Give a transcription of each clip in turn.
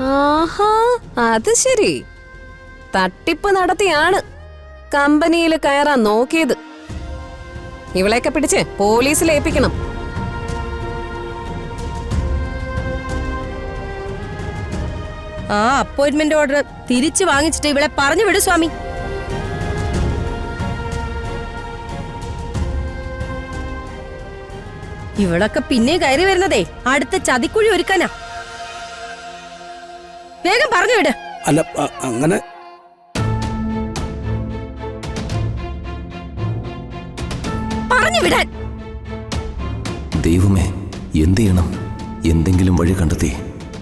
ആഹാ, അത് ശരി. തട്ടിപ്പ് നടത്തിയാണ് കമ്പനിയിൽ കയറാൻ നോക്കിയത്. ഇവളെയൊക്കെ പിടിച്ച് പോലീസിൽ ഏൽപ്പിക്കണം. ആ അപ്പോയിന്റ്മെന്റ് ഓർഡർ തിരിച്ചു വാങ്ങിച്ചിട്ട് ഇവളെ പറഞ്ഞു വിടു സ്വാമി. ഇവളൊക്കെ പിന്നെ കയറി വരുന്നതേ അടുത്ത ചതിക്കുഴി ഒരുക്കാനാ. വേഗം പറഞ്ഞു വിട്. അല്ല അങ്ങനെ പറഞ്ഞു വിടാൻ. ദൈവമേ, എന്ത് ചെയ്യണം? എന്തെങ്കിലും വഴി കണ്ടെത്തി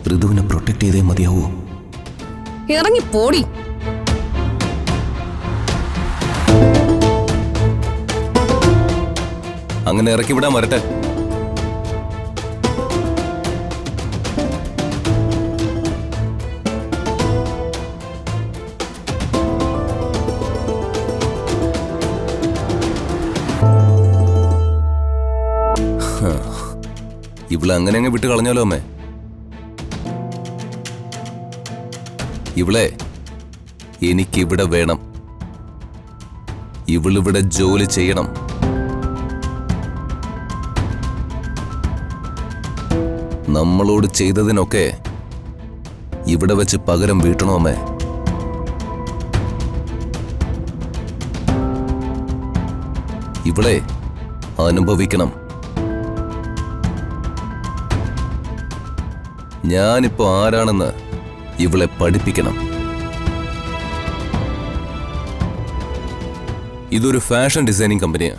ഋതുവിനെ പ്രൊട്ടക്ട് ചെയ്തേ മതിയാവൂ. ഇറങ്ങി പോടി. അങ്ങനെ ഇറക്കി വിടാൻ വരട്ടെ. ഇവള് അങ്ങനെ അങ്ങ് വിട്ട് കളഞ്ഞാലോ അമ്മേ. ഇവളെ എനിക്കിവിടെ വേണം. ഇവളിവിടെ ജോലി ചെയ്യണം. നമ്മളോട് ചെയ്തതിനൊക്കെ ഇവിടെ വെച്ച് പകരം വീട്ടണോ അമ്മേ? ഇവളെ അനുഭവിക്കണം. ഞാനിപ്പോ ആരാണെന്ന് ഇവളെ പഠിപ്പിക്കണം. ഇതൊരു ഫാഷൻ ഡിസൈനിങ് കമ്പനിയാ.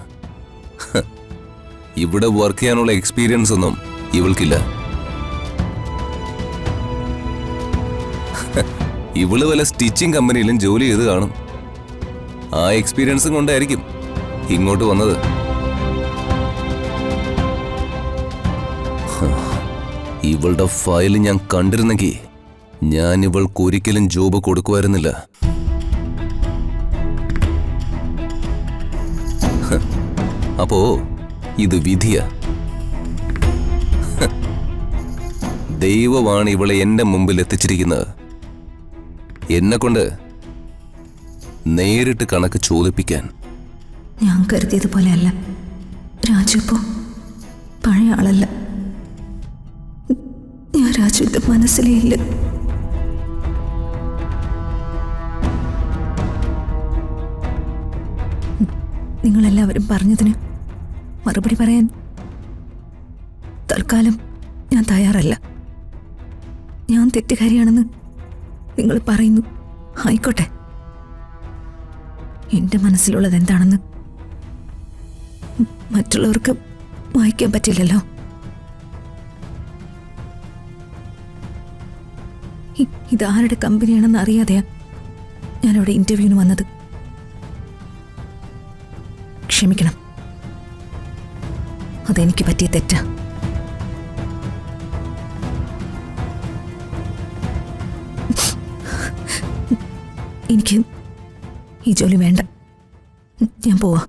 ഇവിടെ വർക്ക് ചെയ്യാനുള്ള എക്സ്പീരിയൻസ് ഒന്നും ഇവൾക്കില്ല. ഇവള് വല്ല സ്റ്റിച്ചിങ് കമ്പനിയിലും ജോലി ചെയ്ത് കാണും. ആ എക്സ്പീരിയൻസും കൊണ്ടായിരിക്കും ഇങ്ങോട്ട് വന്നത്. ഇവളുടെ ഫയൽ ഞാൻ കണ്ടിരുന്നെങ്കിൽ ഞാൻ ഇവൾക്ക് ഒരിക്കലും ജോബ് കൊടുക്കുമായിരുന്നില്ല. അപ്പോ ഇത് വിധിയാ. ദൈവമാണ് ഇവളെ എന്റെ മുമ്പിൽ എത്തിച്ചിരിക്കുന്നത്. എന്നെ കൊണ്ട് നേരിട്ട് കണക്ക് ചോദിപ്പിക്കാൻ. ഞാൻ കരുതിയതുപോലെ അല്ല രാജു. ഇപ്പോ പഴയ ആളല്ല. ഞാൻ രാജുവിന്റെ മനസ്സിലേ ഇല്ല. നിങ്ങളെല്ലാവരും പറഞ്ഞതിന് മറുപടി പറയാൻ തൽക്കാലം ഞാൻ തയ്യാറല്ല. ഞാൻ തെറ്റുകാരിയാണെന്ന് നിങ്ങൾ പറയുന്നു. ആയിക്കോട്ടെ. എന്റെ മനസ്സിലുള്ളത് എന്താണെന്ന് മറ്റുള്ളവർക്ക് വായിക്കാൻ പറ്റില്ലല്ലോ. ഇതാരുടെ കമ്പനിയാണെന്ന് അറിയാതെയാ ഞാനവിടെ ഇന്റർവ്യൂവിന് വന്നത്. ക്ഷമിക്കണം, അതെനിക്ക് പറ്റിയ തെറ്റാ. എനിക്ക് ഈ ജോലി വേണ്ട. ഞാൻ പോവാ.